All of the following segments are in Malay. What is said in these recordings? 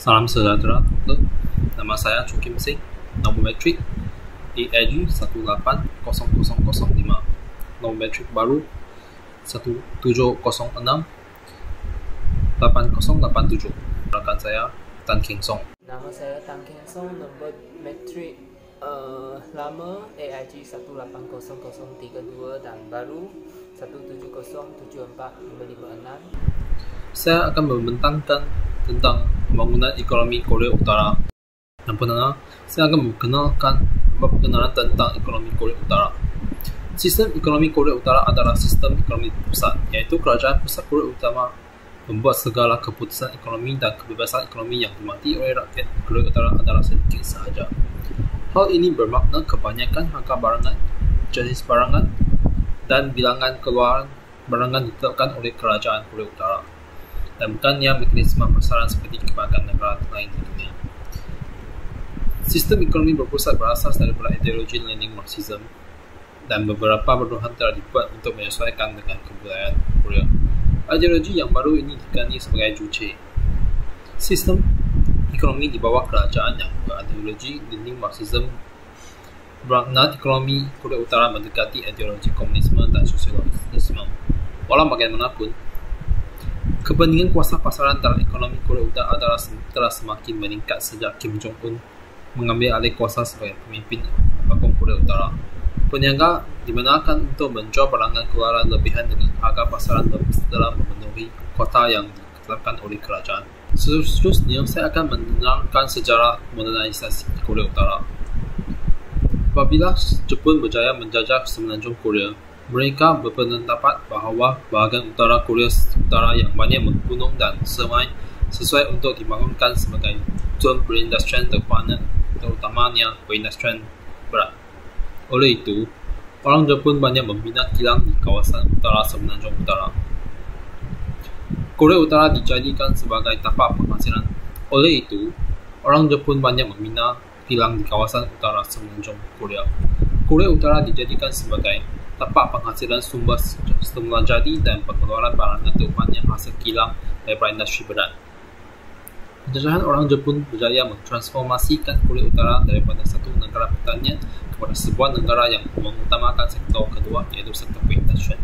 Salam sejahtera, dokter. Nama saya Chu Kim Sing, nomor metrik EAG 1800005, nomor metrik baru 1706-8087. Rekan saya Tan King Song. Nama saya Tan King Song, nomor metrik lama AIG 1800032 dan baru 1707456. Saya akan membentangkan tentang pembangunan ekonomi Korea Utara. Yang pertama, saya akan perkenalan tentang ekonomi Korea Utara. Sistem ekonomi Korea Utara adalah sistem ekonomi pusat, iaitu kerajaan pusat Korea Utara membuat segala keputusan ekonomi dan kebebasan ekonomi yang dimati oleh rakyat Korea Utara adalah sedikit sahaja. Hal ini bermakna kebanyakan harga barangan, jenis barangan, dan bilangan keluaran barangan ditetapkan oleh kerajaan Korea Utara, dan bukannya mekanisme pasaran seperti kebanyakan negara lain di dunia. Sistem ekonomi berpusat berasas daripada ideologi Lenin Marxism, dan beberapa perubahan telah dibuat untuk menyesuaikan dengan kebudayaan Korea. Ideologi yang baru ini dikenali sebagai Juche. Sistem ekonomi di bawah kerajaan yang berideologi Lenin Marxism bermakna ekonomi Korea Utara mendekati ideologi komunisme dan sosialisme. Walau bagaimanapun, kepentingan kuasa pasaran dalam ekonomi Korea Utara telah semakin meningkat sejak Kim Jong-un mengambil alih kuasa sebagai pemimpin Agung Korea Utara. Peniaga dibenarkan untuk menjual barangan keluaran lebihan dengan harga pasaran setelah memenuhi kuota yang ditetapkan oleh kerajaan. Seterusnya, saya akan menerangkan sejarah modernisasi Korea Utara. Apabila Jepun berjaya menjajah semenanjung Korea, mereka berpendapat bahawa bahagian utara Korea Utara yang banyak gunung dan semai sesuai untuk dibangunkan sebagai zon perindustrian terpadat, terutamanya perindustrian berat. Oleh itu, orang Jepun banyak membina kilang di kawasan utara semenanjung utara. Korea Utara dijadikan sebagai tapak penghasilan. Oleh itu, orang Jepun banyak membina kilang di kawasan utara semenanjung Korea. Korea Utara dijadikan sebagai tapak penghasilan sumber semula jadi dan pengeluaran barangan terutamanya hasil kilang daripada industri berat. Penjajahan orang Jepun berjaya mentransformasikan Korea Utara daripada satu negara pertanian kepada sebuah negara yang mengutamakan sektor kedua, iaitu sektor perindustrian.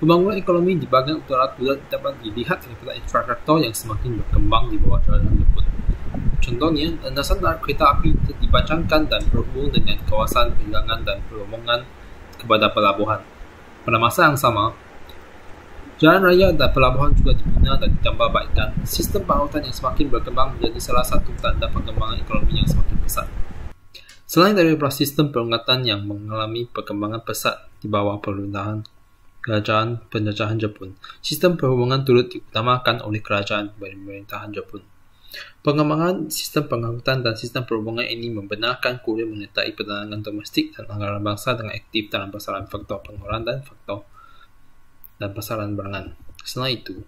Pembangunan ekonomi di bahagian utara juga dapat dilihat daripada infrastruktur yang semakin berkembang di bawah jajahan Jepun. Contohnya, landasan kereta api dibancangkan dan berhubung dengan kawasan perdagangan dan perombongan kepada pelabuhan. Pada masa yang sama, jalan raya dan pelabuhan juga dibina dan ditambah baikkan. Sistem pautan yang semakin berkembang menjadi salah satu tanda perkembangan ekonomi yang semakin pesat. Selain daripada sistem perangkatan yang mengalami perkembangan pesat di bawah pemerintahan kerajaan penjajahan Jepun, sistem perhubungan turut diutamakan oleh kerajaan pemerintahan Jepun. Pengembangan sistem pengangkutan dan sistem perhubungan ini membenarkan Korea menyertai perdagangan domestik dan anggaran bangsa dengan aktif dalam pasaran faktor pengeluaran dan pasaran barangan. Selain itu,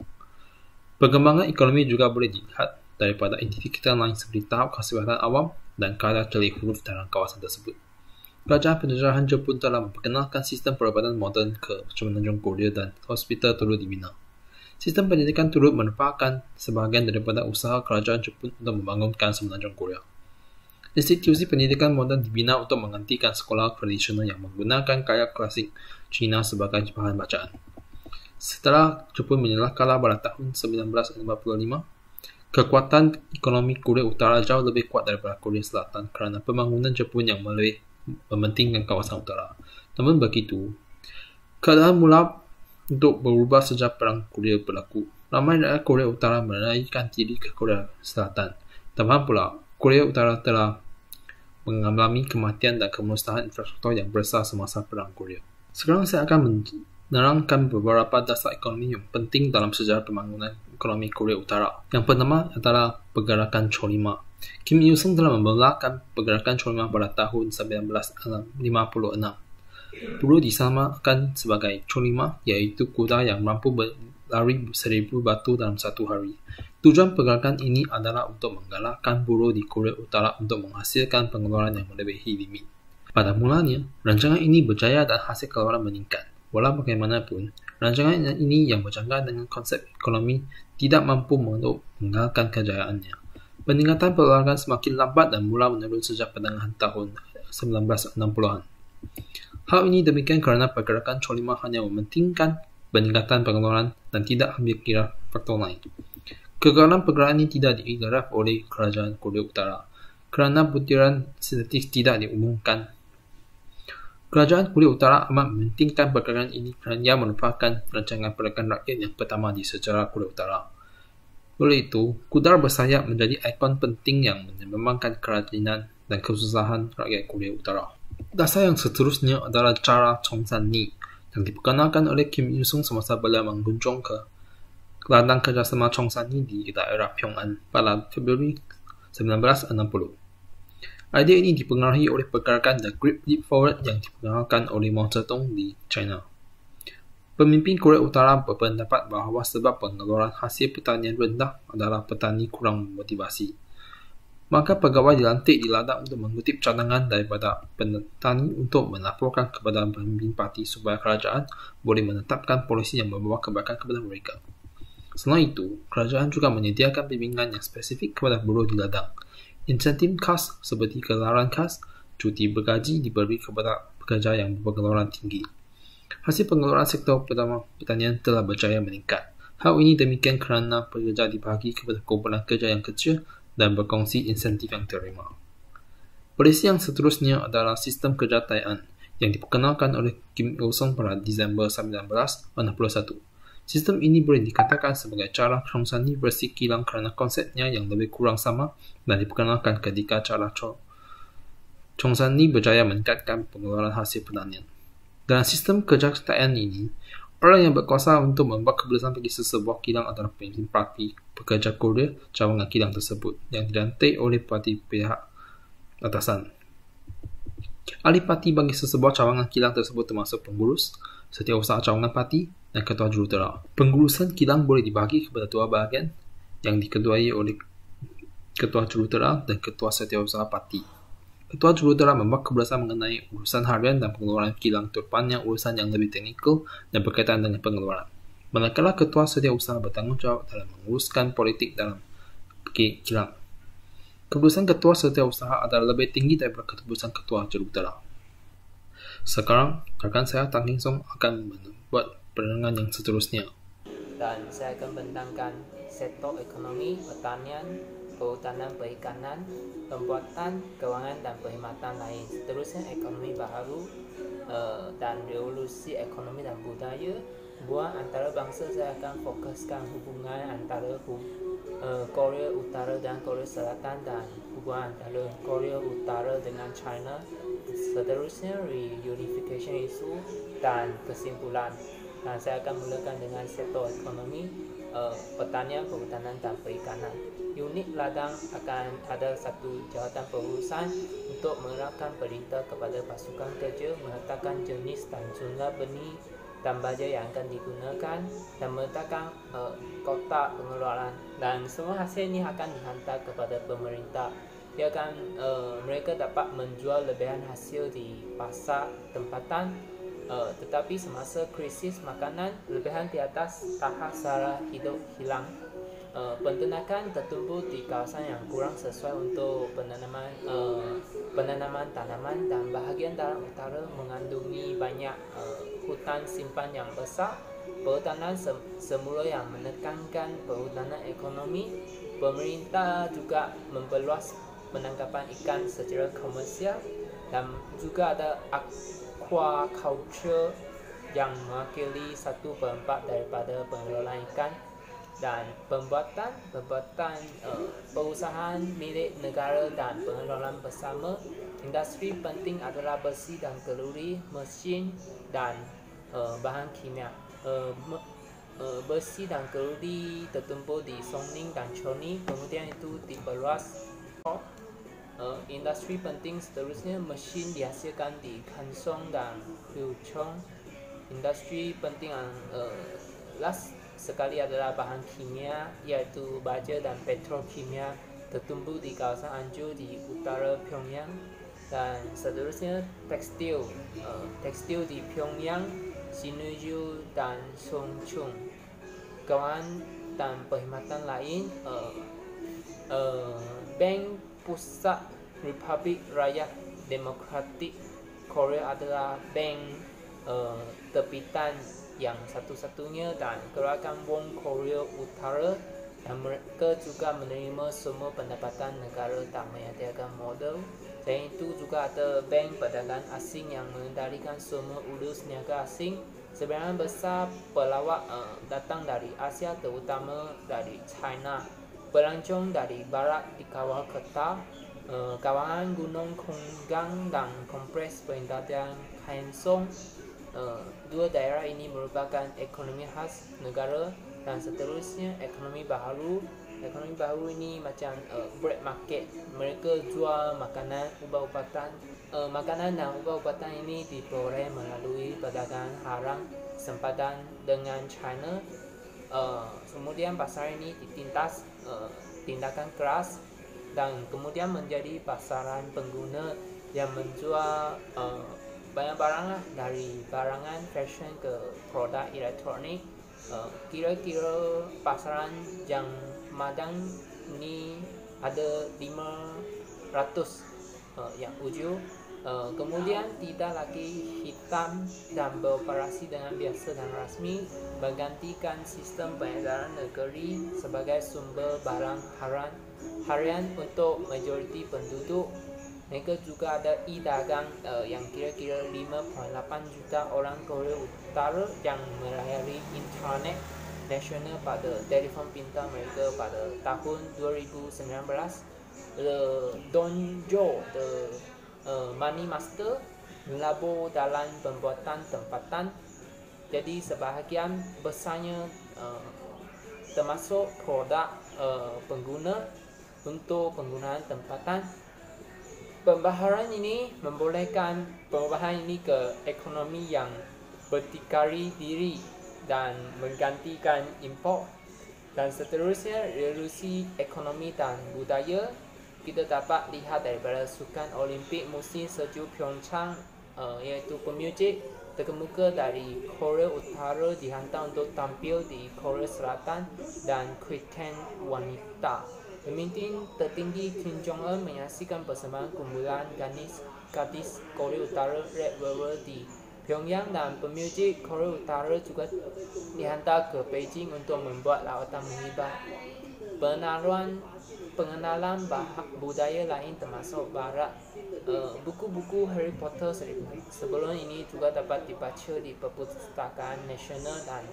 perkembangan ekonomi juga boleh dilihat daripada indikator lain seperti tahap kesihatan awam dan kadar celik huruf dalam kawasan tersebut. Kerajaan penjajahan Jepun telah memperkenalkan sistem perubatan moden ke semenanjung Korea dan hospital turut dibina. Sistem pendidikan turut merupakan sebahagian daripada usaha kerajaan Jepun untuk membangunkan semenanjung Korea. Institusi pendidikan moden dibina untuk menggantikan sekolah tradisional yang menggunakan gaya klasik Cina sebagai bahan bacaan. Setelah Jepun menyelah kalah pada tahun 1945, kekuatan ekonomi Korea Utara jauh lebih kuat daripada Korea Selatan kerana pembangunan Jepun yang lebih mementingkan kawasan utara. Namun begitu, keadaan mula untuk berubah sejak Perang Korea berlaku. Ramai rakyat Korea Utara melarikan diri ke Korea Selatan. Tambahan pula, Korea Utara telah mengalami kematian dan kemusnahan infrastruktur yang besar semasa Perang Korea. Sekarang saya akan menerangkan beberapa dasar ekonomi yang penting dalam sejarah pembangunan ekonomi Korea Utara. Yang pertama adalah pergerakan Cholima. Kim Il-sung telah memulakan pergerakan Cholima pada tahun 1956. Perlu disamakan sebagai Cholima, iaitu kuda yang mampu berlari 1000 batu dalam satu hari. Tujuan pergerakan ini adalah untuk menggalakkan buruh di Korea Utara untuk menghasilkan pengeluaran yang melebihi limit. Pada mulanya, rancangan ini berjaya dan hasil keluaran meningkat. Walau bagaimanapun, rancangan ini yang berjangka dengan konsep ekonomi tidak mampu mengandalkan kejayaannya. Peningkatan perlahan semakin lambat dan mula menurun sejak pertengahan tahun 1960-an. Hal ini demikian kerana pergerakan Cholima hanya mementingkan peningkatan pengeluaran dan tidak ambil kira faktor lain. Kegagalan pergerakan ini tidak diiktiraf oleh kerajaan Korea Utara kerana butiran sintetis tidak diumumkan. Kerajaan Korea Utara amat mementingkan pergerakan ini kerana ia merupakan rancangan pergerakan rakyat yang pertama di sejarah Korea Utara. Oleh itu, kuda bersayap menjadi ikon penting yang menyembangkan kerajinan dan kesusahan rakyat Korea Utara. Dasar yang seterusnya adalah cara Chongsan-ni yang diperkenalkan oleh Kim Il-sung semasa beliau mengunjung ke ladang kerjasama Chongsan-ni di daerah Pyongan pada Februari 1960. Idea ini dipengaruhi oleh pergerakan The Great Leap Forward yang diperkenalkan oleh Mao Zedong di China. Pemimpin Korea Utara berpendapat bahawa sebab pengeluaran hasil pertanian rendah adalah petani kurang motivasi. Maka pegawai dilantik di ladang untuk mengutip cadangan daripada petani untuk melaporkan kepada pemimpin parti supaya kerajaan boleh menetapkan polisi yang membawa kebaikan kepada mereka. Selain itu, kerajaan juga menyediakan bimbingan yang spesifik kepada buruh di ladang. Insentif khas seperti gelaran khas, cuti bergaji diberi kepada pekerja yang berpengeluaran tinggi. Hasil pengeluaran sektor pertama pertanian telah berjaya meningkat. Hal ini demikian kerana pekerja dibagi kepada kumpulan kerja yang kecil dan berkongsi insentif yang diterima. Polisi yang seterusnya adalah sistem kerja Taian yang diperkenalkan oleh Kim Il-sung pada Disember 1961. Sistem ini boleh dikatakan sebagai cara Chongsan-ni bersih kilang kerana konsepnya yang lebih kurang sama dan diperkenalkan ketika cara Chongsan-ni berjaya meningkatkan pengeluaran hasil pertanian. Dalam sistem kerja Taian ini, orang yang berkuasa untuk membuat keputusan bagi sesebuah kilang adalah pemimpin parti pekerja Korea cawangan kilang tersebut yang dilantik oleh parti pihak atasan. Ahli parti bagi sesebuah cawangan kilang tersebut termasuk pengurus, setiausaha cawangan parti dan ketua jurutera. Pengurusan kilang boleh dibagi kepada dua bahagian yang diketuai oleh ketua jurutera dan ketua setiausaha parti. Ketua jurutera membuat keputusan mengenai urusan harian dan pengeluaran kilang terutamanya urusan yang lebih teknikal dan berkaitan dengan pengeluaran. Manakala ketua setiausaha bertanggungjawab dalam menguruskan politik dalam kilang. Keputusan ketua setiausaha adalah lebih tinggi daripada keputusan ketua jurutera. Sekarang, rakan saya Tan King Song akan membuat penerangan yang seterusnya. Dan saya akan bentangkan sektor ekonomi, pertanian, kehutanan perikanan, pembuatan, keuangan dan perkhidmatan lain. Seterusnya ekonomi baharu dan revolusi ekonomi dan budaya. Hubungan antara bangsa saya akan fokuskan hubungan antara Korea Utara dan Korea Selatan dan hubungan antara Korea Utara dengan China. Seterusnya reunification isu dan kesimpulan. Dan saya akan mulakan dengan sektor ekonomi, pertanian, kehutanan dan perikanan. Unit ladang akan ada satu jawatan pengurusan untuk menerapkan perintah kepada pasukan kerja, menetapkan jenis dan jumlah benih dan baja yang akan digunakan dan meletakkan kotak pengeluaran, dan semua hasil ini akan dihantar kepada pemerintah. Mereka dapat menjual lebihan hasil di pasar tempatan, tetapi semasa krisis makanan, lebihan di atas tahap sara hidup hilang. Penternakan tertumbuh di kawasan yang kurang sesuai untuk penanaman tanaman, dan bahagian dalam utara mengandungi banyak hutan simpan yang besar. Perhutanan semula yang menekankan perhutanan ekonomi. Pemerintah juga memperluas penangkapan ikan secara komersial, dan juga ada aquaculture yang mewakili 1/4 daripada pengelolaan ikan. Dan pembuatan perusahaan milik negara dan pengelolaan bersama. Industri penting adalah besi dan kalori, mesin dan bahan kimia. Besi dan kalori tertumpu di Songning dan Choni, kemudian itu diperluas. Industri penting seterusnya mesin dihasilkan di Kansong dan Huchong. Industri penting last sekali adalah bahan kimia, iaitu baja dan petrokimia, tertumbuh di kawasan Anju di utara Pyongyang. Dan seterusnya tekstil di Pyongyang, Sinuiju dan Songchung. Keuangan dan perkhidmatan lain, Bank Pusat Republik Rakyat Demokratik Korea adalah bank terbitan yang satu-satunya dan gerakan won Korea Utara, dan mereka juga menerima semua pendapatan negara tak menyediakan modal. Selain itu juga ada bank perdagangan asing yang mengendalikan semua urus niaga asing. Sebagian besar pelawak datang dari Asia, terutama dari China. Pelancong dari barat dikawal ketat. Kawasan Gunung Konggang dan Kompleks Perintah Kansong. Dua daerah ini merupakan ekonomi khas negara, dan seterusnya ekonomi baharu. Ekonomi baharu ini macam black market. Mereka jual makanan, ubat-ubatan. Makanan dan ubat-ubatan ini diperoleh melalui perdagangan haram sempadan dengan China. Kemudian pasar ini ditindas tindakan keras, dan kemudian menjadi pasaran pengguna yang menjual banyak barang lah, dari barangan fashion ke produk elektronik. Kira-kira pasaran yang Madang ini ada 500 yang uju. Kemudian tidak lagi hitam dan beroperasi dengan biasa dan rasmi, menggantikan sistem peredaran negeri sebagai sumber barang harian untuk majoriti penduduk. Mereka juga ada e-dagang yang kira-kira 5.8 juta orang Korea Utara yang melayani internet nasional pada telefon pintar mereka pada tahun 2019. The Donjo, the Money Master, melabur dalam pembuatan tempatan. Jadi sebahagian besarnya termasuk produk pengguna untuk penggunaan tempatan. Pembaharan ini membolehkan perubahan ini ke ekonomi yang berdikari diri dan menggantikan import. Dan seterusnya, revolusi ekonomi dan budaya kita dapat lihat daripada Sukan Olimpik musim sejuk Pyeongchang, iaitu pemuzik terkemuka dari Korea Utara dihantar untuk tampil di Korea Selatan, dan Kuiten wanita. Pemimpin tertinggi Kim Jong-un menyaksikan persembahan kumpulan gadis Korea Utara Red Velvet di Pyongyang, dan pemuzik Korea Utara juga dihantar ke Beijing untuk membuat lawatan menghibur. Pengenalan budaya lain termasuk barat. Buku-buku Harry Potter sebelum ini juga dapat dibaca di Perpustakaan Nasional, dan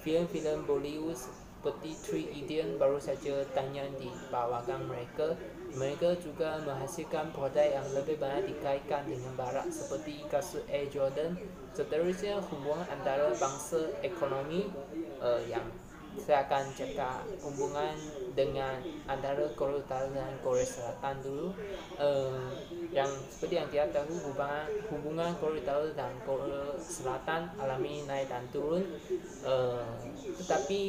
filem-filem Bollywood seperti Three Idiots baru saja tayang di bawakan mereka. Mereka juga menghasilkan produk yang lebih banyak dikaitkan dengan barat seperti kasut Air Jordan. Seterusnya, hubungan antara bangsa ekonomi yang saya akan cakap hubungan dengan antara Korea Utara dan Korea Selatan dulu. Yang seperti yang kita tahu, hubungan Korea Utara dan Korea Selatan alami naik dan turun. Tetapi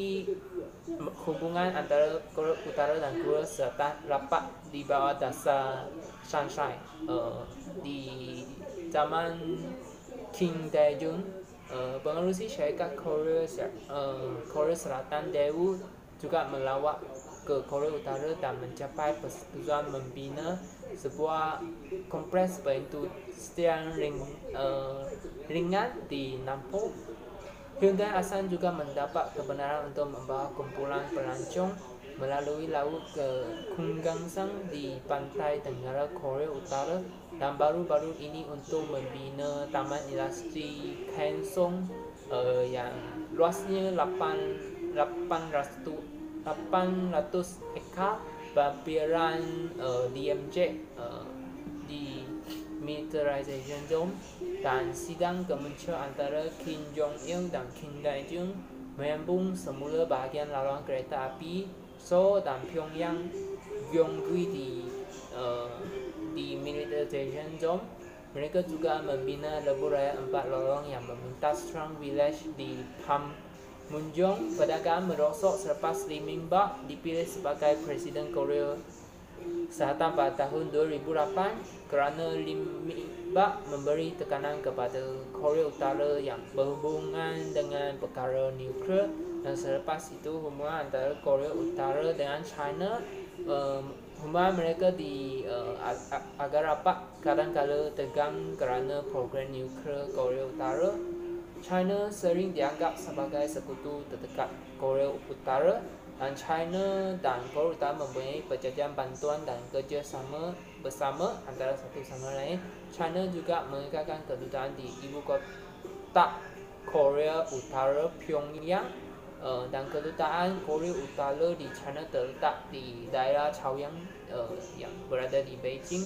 hubungan antara Korea Utara dan Korea Selatan rapat di bawah dasar Sunshine di zaman Kim Dae-jung. Pengerusi syarikat Korea Selatan Daewoo juga melawat ke Korea Utara dan mencapai persetujuan membina sebuah kompleks perindustrian ringan di Nampo. Hyundai Asan juga mendapat kebenaran untuk membawa kumpulan pelancong melalui laut ke Kumgangsan di pantai tenggara Korea Utara, dan baru-baru ini untuk membina Taman Industri Kansong yang luasnya 800 hektar, bampiran DMZ di Militarization Zone. Dan sidang kementerian antara Kim Jong-il dan Kim Dae-jung menyambung semula bahagian laluan kereta api Seoul dan Pyongyang Gyeonggi di Militarization Zone. Mereka juga membina lebuh raya 4 lorong yang memintas Strong Village di Panmunjom. Perdagangan merosot selepas Lee Myung-bak dipilih sebagai Presiden Korea Selatan pada tahun 2008 kerana Lee Myung-bak memberi tekanan kepada Korea Utara yang berhubungan dengan perkara nuklear. Dan selepas itu hubungan antara Korea Utara dengan China hubungan mereka agak rapat, kadang-kala tegang kerana program nuklear Korea Utara. China sering dianggap sebagai sekutu terdekat Korea Utara, dan China dan Korea Utara mempunyai perjanjian bantuan dan kerjasama bersama antara satu sama lain. China juga mengekalkan kedutaan di ibu kota Korea Utara, Pyongyang, dan kedutaan Korea Utara di China terletak di daerah Chaoyang yang berada di Beijing.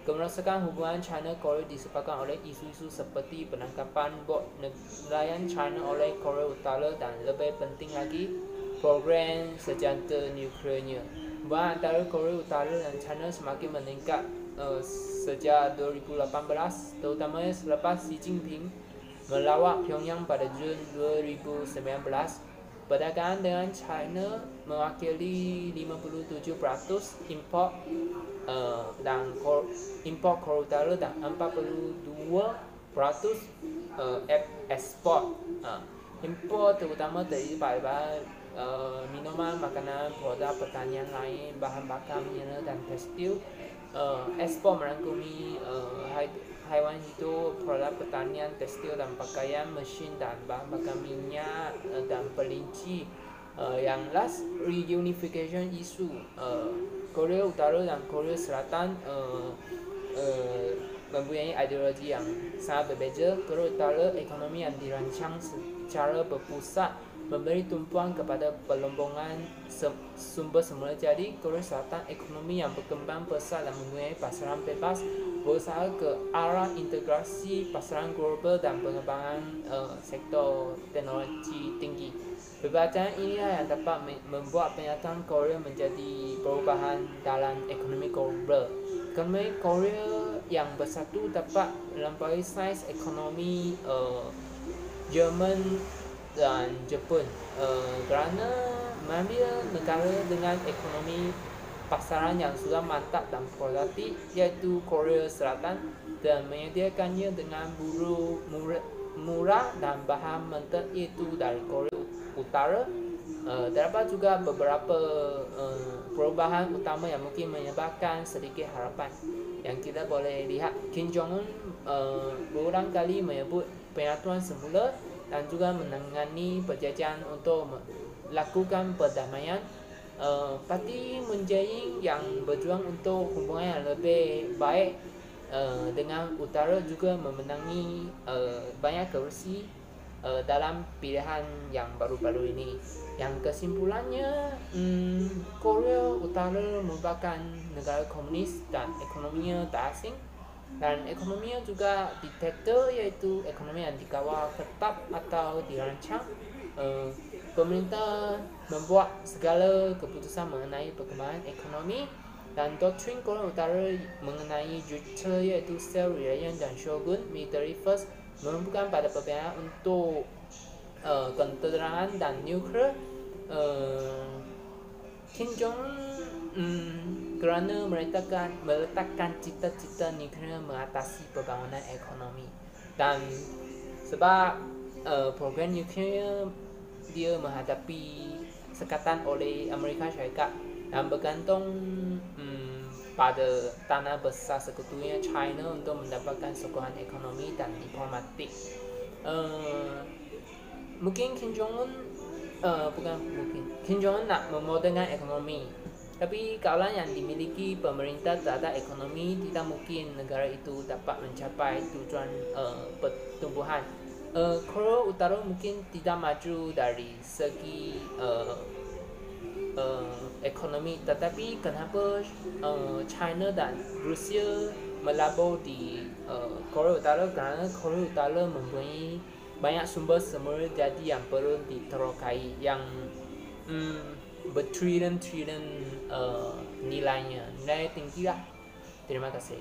Kemerosotkan hubungan China-Korea disebabkan oleh isu-isu seperti penangkapan bot nelayan China oleh Korea Utara dan lebih penting lagi, program senjata nuklearnya. Hubungan antara Korea Utara dan China semakin meningkat sejak 2018, terutamanya selepas Xi Jinping melawat Pyongyang pada Jun 2019. Perdagangan dengan China mewakili 57% import dan import Korea Utara dan 42% ekspor. Import terutama terdiri pada minuman, makanan, produk pertanian lain, bahan bakar mineral dan tekstil. Ekspor merangkumi haiwan hidup, produk pertanian, tekstil dan pakaian, mesin dan bahan bakar minyak dan pelinci. Yang last, reunification isu. Korea Utara dan Korea Selatan mempunyai ideologi yang sangat berbeza. Korea Utara ekonomi yang dirancang secara berpusat, memberi tumpuan kepada pelombongan sumber semula. Jadi Korea Selatan ekonomi yang berkembang pesat dan mempunyai pasaran bebas, berusaha ke arah integrasi pasaran global dan pengembangan sektor teknologi tinggi. Perbezaan inilah yang dapat membuat penyataan Korea menjadi perubahan dalam ekonomi global. Ekonomi Korea yang bersatu dapat melampaui saiz ekonomi Jerman dan Jepun kerana mengambil negara dengan ekonomi pasaran yang sudah mantap dan produktif, iaitu Korea Selatan, dan menyediakannya dengan buruh murah dan bahan mentah, iaitu dari Korea Utara. Terdapat juga beberapa perubahan utama yang mungkin menyebabkan sedikit harapan. Yang kita boleh lihat, Kim Jong-un berulang kali menyebut penyatuan semula dan juga menangani perjanjian untuk melakukan perdamaian. Parti Moon Jae-in yang berjuang untuk hubungan yang lebih baik dengan Utara juga memenangi banyak kursi dalam pilihan yang baru-baru ini. Yang kesimpulannya, Korea Utara merupakan negara komunis dan ekonominya tak asing, dan ekonominya juga diktator, iaitu ekonomi yang dikawal ketat atau dirancang. Pemerintah membuat segala keputusan mengenai perkembangan ekonomi, dan doktrin Korea Utara mengenai juche, iaitu self-reliant dan shogun military first, menumpukan pada perbedaan untuk keterangan dan nuklear. Kim Jong-un kerana meletakkan cita-cita nuklear mengatasi pembangunan ekonomi, dan sebab program nuklear dia menghadapi sekatan oleh Amerika Syarikat dan bergantung pada tanah besar sekutunya China untuk mendapatkan sokongan ekonomi dan diplomatik. Mungkin Kim Jong-un Kim Jong-un nak memodernkan ekonomi, tapi kawalan yang dimiliki pemerintah terhadap ekonomi tidak mungkin negara itu dapat mencapai tujuan pertumbuhan. Korea Utara mungkin tidak maju dari segi ekonomi, tetapi kenapa China dan Rusia melabur di Korea Utara? Kerana Korea Utara mempunyai banyak sumber semula jadi yang perlu diterokai, yang bertrilion-trilion nilainya, nilai tinggi lah. Terima kasih.